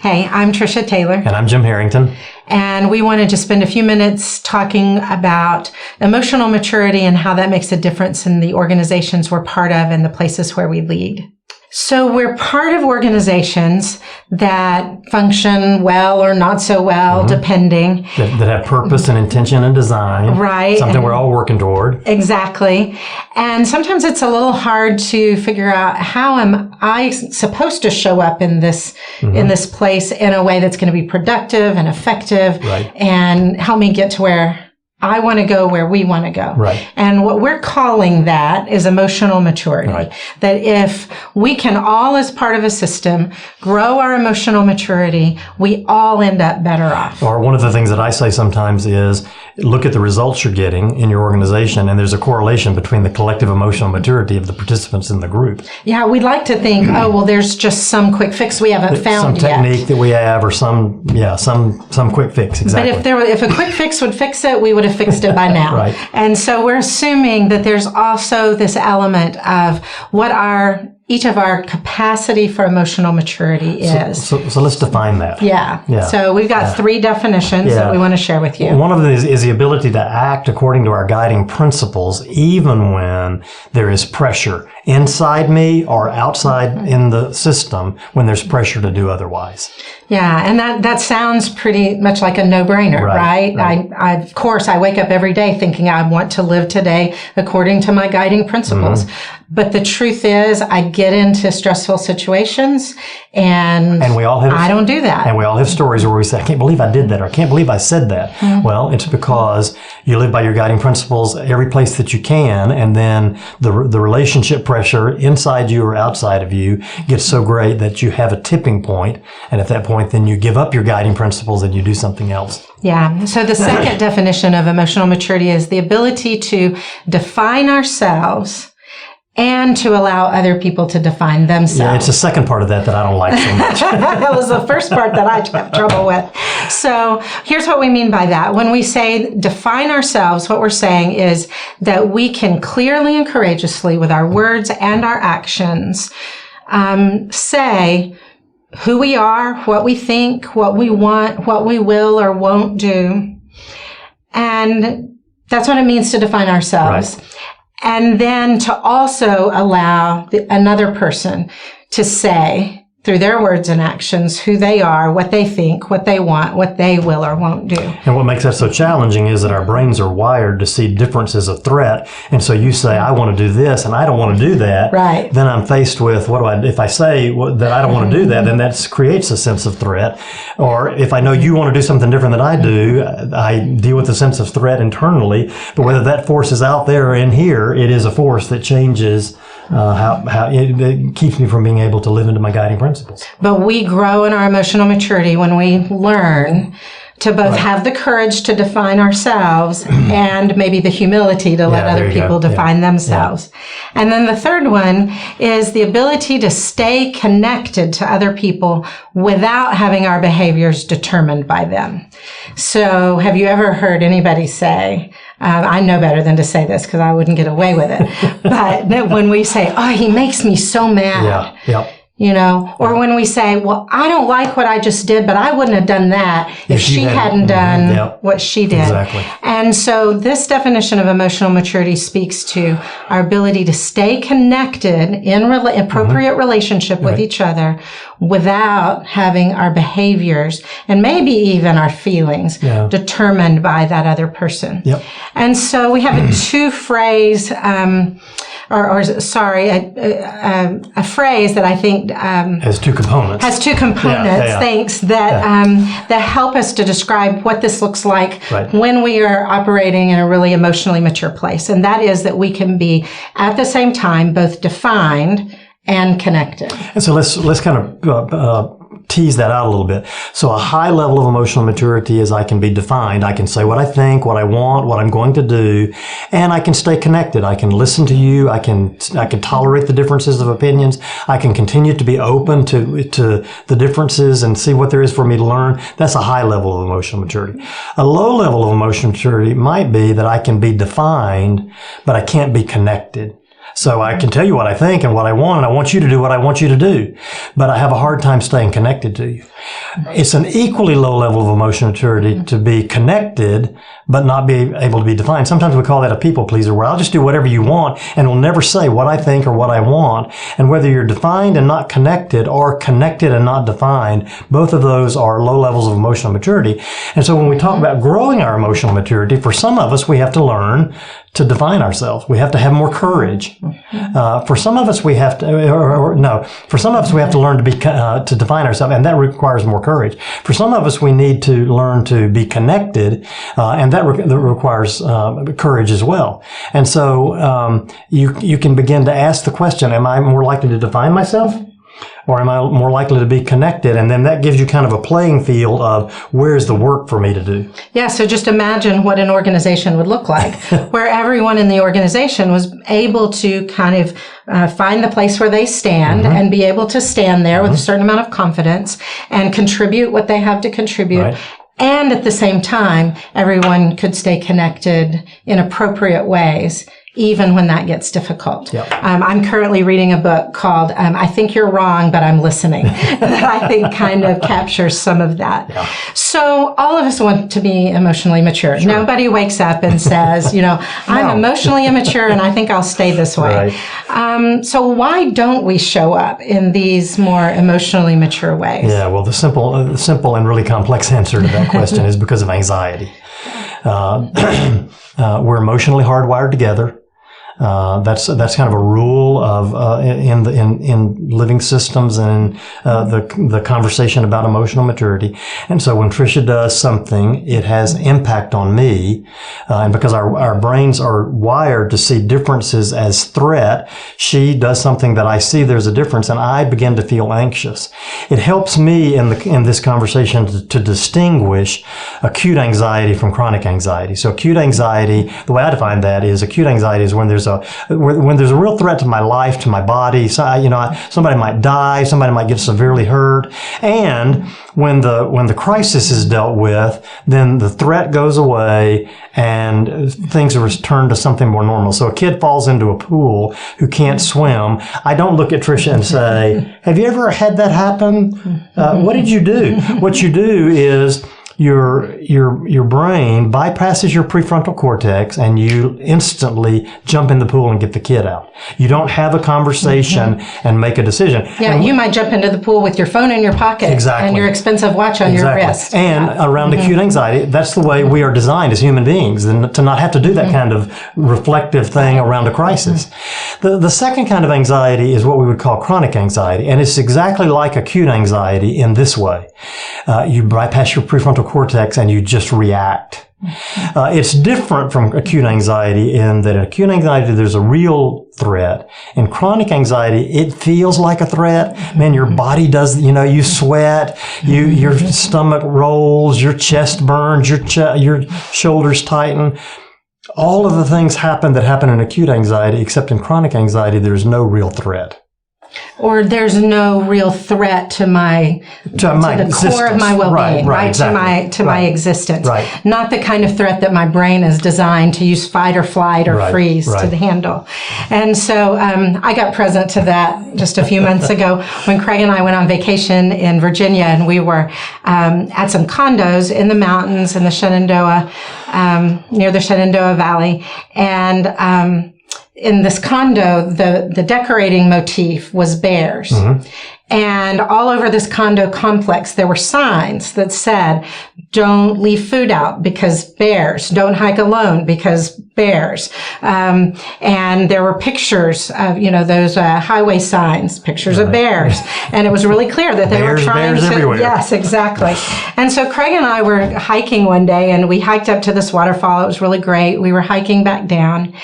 Hey, I'm Tricia Taylor. And I'm Jim Harrington. And we wanted to spend a few minutes talking about emotional maturity and how that makes a difference in the organizations we're part of and the places where we lead. So we're part of organizations that function well or not so well, depending. That have purpose and intention and design. Right. Something we're all working toward. Exactly. And sometimes it's a little hard to figure out how am I supposed to show up in this place in a way that's going to be productive and effective and help me get to where I want to go, where we want to go. Right. And what we're calling that is emotional maturity. Right. That if we can all, as part of a system, grow our emotional maturity, we all end up better off. Or one of the things that I say sometimes is look at the results you're getting in your organization, and there's a correlation between the collective emotional maturity of the participants in the group. Yeah, we'd like to think, there's just some quick fix we haven't found yet. Some technique that we have, or some quick fix. Exactly. But if a quick fix would fix it, we would have fixed it by now. Right. And so we're assuming that there's also this element of what each of our capacity for emotional maturity is. So let's define that. Yeah. So we've got three definitions that we want to share with you. One of them is the ability to act according to our guiding principles, even when there is pressure inside me or outside in the system, when there's pressure to do otherwise. Yeah, and that sounds pretty much like a no-brainer, right? I of course, I wake up every day thinking I want to live today according to my guiding principles. But the truth is, I get into stressful situations and I don't do that. And we all have stories where we say, I can't believe I did that, or I can't believe I said that. Well, it's because you live by your guiding principles every place that you can, and then the relationship pressure inside you or outside of you gets so great that you have a tipping point, and at that point, then you give up your guiding principles and you do something else. Yeah. So the second definition of emotional maturity is the ability to define ourselves and to allow other people to define themselves. Yeah, it's the second part of that I don't like so much. That was the first part that I have trouble with. So here's what we mean by that. When we say define ourselves, what we're saying is that we can clearly and courageously, with our words and our actions, say who we are, what we think, what we want, what we will or won't do. And that's what it means to define ourselves. Right. And then to also allow another person to say, through their words and actions, who they are, what they think, what they want, what they will or won't do. And what makes that so challenging is that our brains are wired to see difference as a threat. And so you say, I want to do this, and I don't want to do that. Right. Then I'm faced with, if I say that I don't want to do that, then that creates a sense of threat. Or if I know you want to do something different than I do, I deal with a sense of threat internally. But whether that force is out there or in here, it is a force that changes how it keeps me from being able to live into my guiding principles. But we grow in our emotional maturity when we learn to both have the courage to define ourselves and maybe the humility to let other people define themselves. And then the third one is the ability to stay connected to other people without having our behaviors determined by them. So have you ever heard anybody say, I know better than to say this because I wouldn't get away with it, but when we say, he makes me so mad. You know, or when we say, well, I don't like what I just did, but I wouldn't have done that if she hadn't done what she did. Exactly. And so this definition of emotional maturity speaks to our ability to stay connected in appropriate relationship with each other without having our behaviors and maybe even our feelings determined by that other person. And so we have a two-phrase a phrase that I think has two components. Thanks. That help us to describe what this looks like when we are operating in a really emotionally mature place, and that is that we can be at the same time both defined and connected. And so let's kind of tease that out a little bit. So a high level of emotional maturity is I can be defined. I can say what I think, what I want, what I'm going to do, and I can stay connected. I can listen to you. I can tolerate the differences of opinions. I can continue to be open to the differences and see what there is for me to learn. That's a high level of emotional maturity. A low level of emotional maturity might be that I can be defined, but I can't be connected. So I can tell you what I think and what I want, and I want you to do what I want you to do. But I have a hard time staying connected to you. It's an equally low level of emotional maturity to be connected, but not be able to be defined. Sometimes we call that a people pleaser, where I'll just do whatever you want and will never say what I think or what I want. And whether you're defined and not connected or connected and not defined, both of those are low levels of emotional maturity. And so when we talk about growing our emotional maturity, for some of us, we have to learn to define ourselves. We have to have more courage. For some of us, we have to, for some of us, we have to learn to be, to define ourselves, and that requires more courage. For some of us, we need to learn to be connected, and that requires courage as well. And so you can begin to ask the question, am I more likely to define myself? Or am I more likely to be connected? And then that gives you kind of a playing field of where's the work for me to do. Yeah, so just imagine what an organization would look like, where everyone in the organization was able to kind of find the place where they stand and be able to stand there with a certain amount of confidence and contribute what they have to contribute. Right. And at the same time, everyone could stay connected in appropriate ways, even when that gets difficult. Yep. I'm currently reading a book called I Think You're Wrong, But I'm Listening, that I think kind of captures some of that. Yeah. So all of us want to be emotionally mature. Sure. Nobody wakes up and says, I'm emotionally immature and I think I'll stay this way. Right. So why don't we show up in these more emotionally mature ways? Yeah, well, the simple and really complex answer to that question is because of anxiety. We're emotionally hardwired together. That's kind of a rule of in living systems and the conversation about emotional maturity. And so when Tricia does something, it has impact on me, and because our brains are wired to see differences as threat, she does something that I see there's a difference, and I begin to feel anxious. It helps me in this conversation to distinguish acute anxiety from chronic anxiety. So acute anxiety, the way I define that is acute anxiety is when there's a real threat to my life, to my body. So, somebody might die, somebody might get severely hurt, and when the crisis is dealt with, then the threat goes away and things are returned to something more normal. So a kid falls into a pool who can't swim. I don't look at Tricia and say, "Have you ever had that happen? What did you do?" What you do is your brain bypasses your prefrontal cortex and you instantly jump in the pool and get the kid out. You don't have a conversation and make a decision. Yeah, you might jump into the pool with your phone in your pocket and your expensive watch on your wrist. And around acute anxiety, that's the way we are designed as human beings, to not have to do that kind of reflective thing around a crisis. The second kind of anxiety is what we would call chronic anxiety, and it's exactly like acute anxiety in this way. You bypass your prefrontal cortex and you just react. It's different from acute anxiety in that in acute anxiety, there's a real threat. In chronic anxiety, it feels like a threat. Man, your body does, you sweat, your stomach rolls, your chest burns, your shoulders tighten. All of the things happen that happen in acute anxiety, except in chronic anxiety, there's no real threat. Or there's no real threat to the core of my well-being, right? Exactly. To my existence. Right. Not the kind of threat that my brain is designed to use fight or flight or freeze to handle. And so I got present to that just a few months ago when Craig and I went on vacation in Virginia, and we were at some condos in the mountains in the Shenandoah, near the Shenandoah Valley, and in this condo, the decorating motif was bears. Mm-hmm. And all over this condo complex, there were signs that said, don't leave food out because bears, don't hike alone because bears. And there were pictures of, those highway signs, pictures of bears. And it was really clear that they were trying to. Everywhere. Yes, exactly. And so Craig and I were hiking one day, and we hiked up to this waterfall. It was really great. We were hiking back down.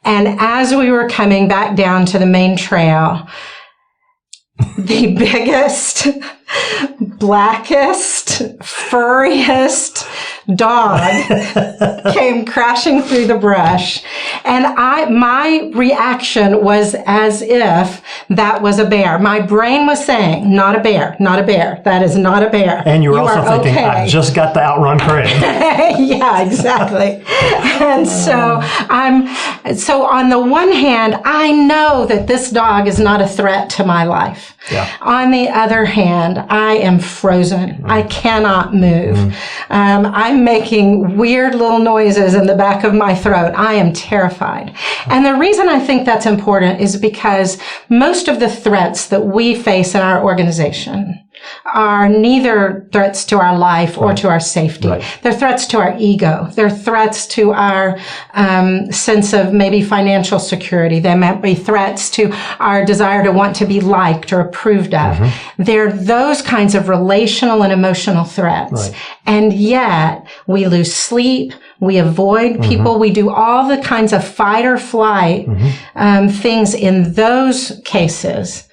And as we were coming back down to the main trail, the biggest, blackest, furriest dog came crashing through the brush. And my reaction was as if that was a bear. My brain was saying, not a bear, not a bear. That is not a bear. And you were also thinking, okay. I just got to outrun Craig. Yeah, exactly. And so on the one hand, I know that this dog is not a threat to my life. Yeah. On the other hand, I am frozen. I cannot move. I'm making weird little noises in the back of my throat. I am terrified. And the reason I think that's important is because most of the threats that we face in our organization are neither threats to our life or to our safety. Right. They're threats to our ego. They're threats to our sense of maybe financial security. They might be threats to our desire to want to be liked or approved of. They're those kinds of relational and emotional threats. Right. And yet we lose sleep. We avoid people. We do all the kinds of fight or flight things in those cases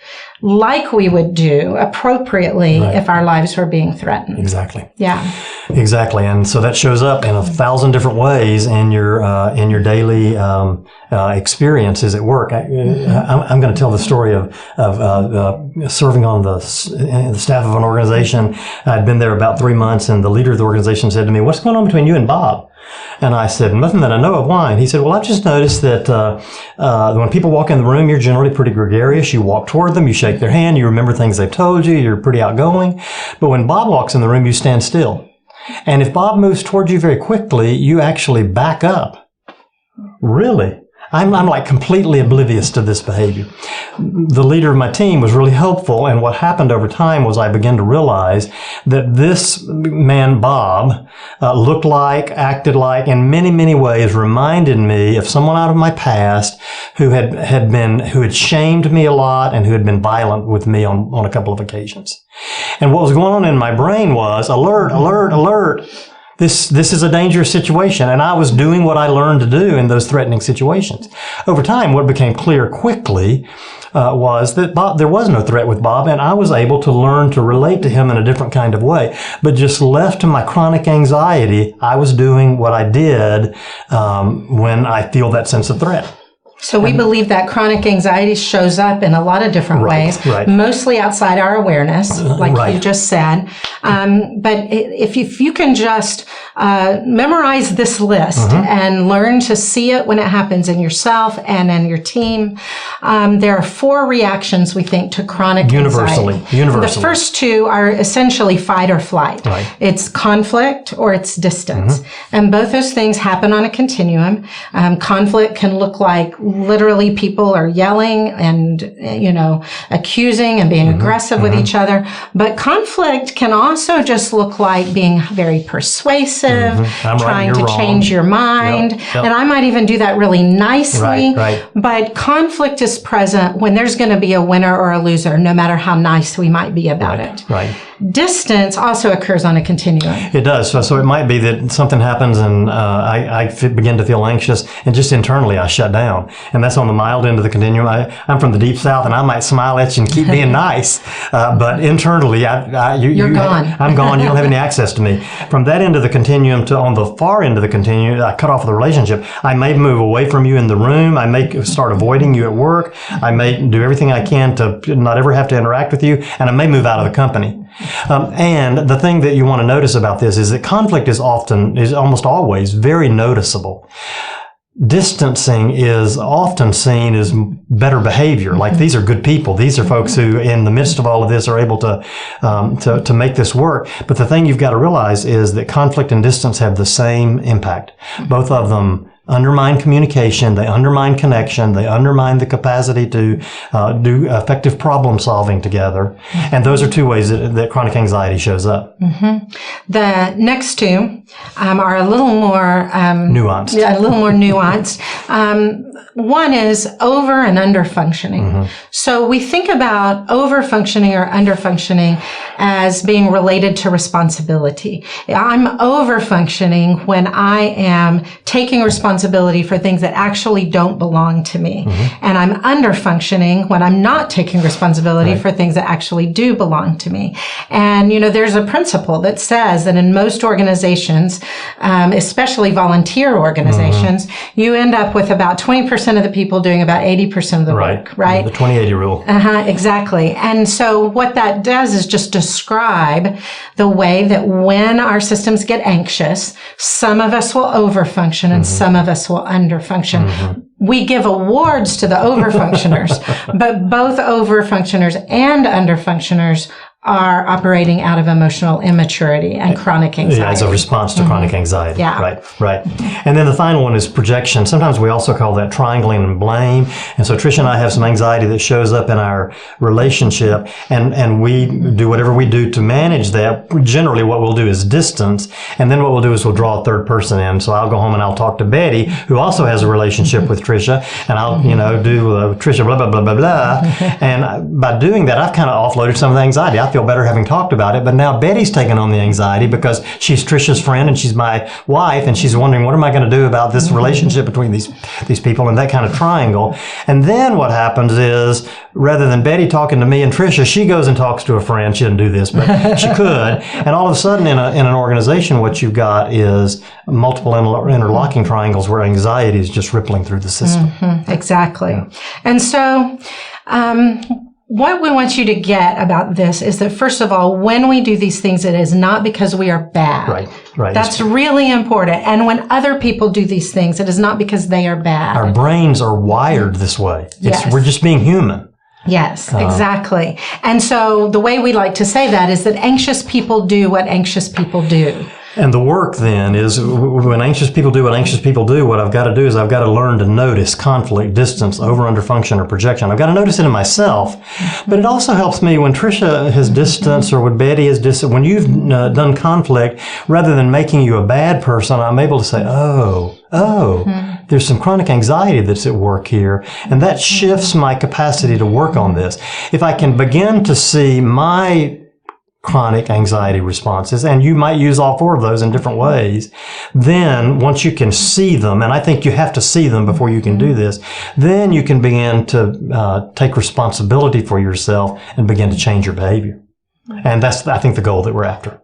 like we would do appropriately if our lives were being threatened. Exactly. Yeah. Exactly. And so that shows up in 1,000 different ways in your daily experiences at work. I'm going to tell the story of serving on the staff of an organization. I'd been there about 3 months, and the leader of the organization said to me, "What's going on between you and Bob?" And I said, "Nothing that I know of. Why?" And he said, "Well, I've just noticed that when people walk in the room, you're generally pretty gregarious. You walk toward them, you shake their hand, you remember things they've told you, you're pretty outgoing. But when Bob walks in the room, you stand still. And if Bob moves towards you very quickly, you actually back up." Really? I'm like completely oblivious to this behavior. The leader of my team was really helpful, and what happened over time was I began to realize that this man, Bob, looked like, acted like, in many, many ways reminded me of someone out of my past who had shamed me a lot and who had been violent with me on a couple of occasions. And what was going on in my brain was, alert, alert, alert. This is a dangerous situation, and I was doing what I learned to do in those threatening situations. Over time, what became clear quickly was that there was no threat with Bob, and I was able to learn to relate to him in a different kind of way. But just left to my chronic anxiety, I was doing what I did when I feel that sense of threat. So we believe that chronic anxiety shows up in a lot of different ways, mostly outside our awareness, like you just said. But if you can just memorize this list and learn to see it when it happens in yourself and in your team, there are 4 reactions, we think, to chronic anxiety. Universally. The first 2 are essentially fight or flight. Right. It's conflict or it's distance. And both those things happen on a continuum. Conflict can look like literally people are yelling and, accusing and being aggressive with each other. But conflict can also just look like being very persuasive, trying to change your mind. And I might even do that really nicely. But conflict is present when there's going to be a winner or a loser, no matter how nice we might be about it. Distance also occurs on a continuum. It does. So it might be that something happens and I begin to feel anxious, and just internally I shut down. And that's on the mild end of the continuum. I'm from the deep south, and I might smile at you and keep being nice, but internally you're gone. I'm gone. You don't have any access to me. From that end of the continuum to on the far end of the continuum, I cut off the relationship. I may move away from you in the room. I may start avoiding you at work. I may do everything I can to not ever have to interact with you, and I may move out of the company. And the thing that you want to notice about this is that conflict is almost always very noticeable. Distancing is often seen as better behavior. Like, these are good people. These are folks who, in the midst of all of this, are able to make this work. But the thing you've got to realize is that conflict and distance have the same impact. Both of them undermine communication, they undermine connection, they undermine the capacity to do effective problem solving together. And those are 2 ways that chronic anxiety shows up. The next 2 are a little more nuanced. Yeah, a little more nuanced. One is over and under functioning. So we think about over functioning or under functioning as being related to responsibility. I'm over functioning when I am taking responsibility for things that actually don't belong to me. And I'm under functioning when I'm not taking responsibility for things that actually do belong to me. And, there's a principle that says that in most organizations, organizations, especially volunteer organizations, you end up with about 20% of the people doing about 80% of the work, right? The 20-80 rule. Exactly. And so what that does is just describe the way that when our systems get anxious, some of us will overfunction and some of us will underfunction. We give awards to the overfunctioners, but both overfunctioners and underfunctioners are operating out of emotional immaturity and chronic anxiety. Yeah, as a response to chronic anxiety. Yeah. Right. And then the final one is projection. Sometimes we also call that triangling and blame. And so Tricia and I have some anxiety that shows up in our relationship, and we do whatever we do to manage that. Generally, what we'll do is distance, and then what we'll do is we'll draw a third person in. So I'll go home and I'll talk to Betty, who also has a relationship with Tricia, and I'll, do Tricia blah, blah, blah, blah, blah. And by doing that, I've kind of offloaded some of the anxiety. I feel better having talked about it, but now Betty's taken on the anxiety because she's Tricia's friend and she's my wife, and she's wondering, what am I going to do about this relationship between these people and that kind of triangle? And then what happens is, rather than Betty talking to me and Tricia, she goes and talks to a friend. She didn't do this, but she could. And all of a sudden in an organization, what you've got is multiple interlocking triangles where anxiety is just rippling through the system. Exactly. Yeah. And so, what we want you to get about this is that, first of all, when we do these things, it is not because we are bad. Right. That's really important. And when other people do these things, it is not because they are bad. Our brains are wired this way. Yes. We're just being human. Yes, exactly. And so the way we like to say that is that anxious people do what anxious people do. And the work then is, when anxious people do what anxious people do, what I've got to do is I've got to learn to notice conflict, distance, over, under function, or projection. I've got to notice it in myself. But it also helps me when Tricia has distance or when Betty is distance. When you've done conflict, rather than making you a bad person, I'm able to say, there's some chronic anxiety that's at work here. And that shifts my capacity to work on this. If I can begin to see my chronic anxiety responses, and you might use all four of those in different ways, then once you can see them, and I think you have to see them before you can do this, then you can begin to take responsibility for yourself and begin to change your behavior. And that's, I think, the goal that we're after.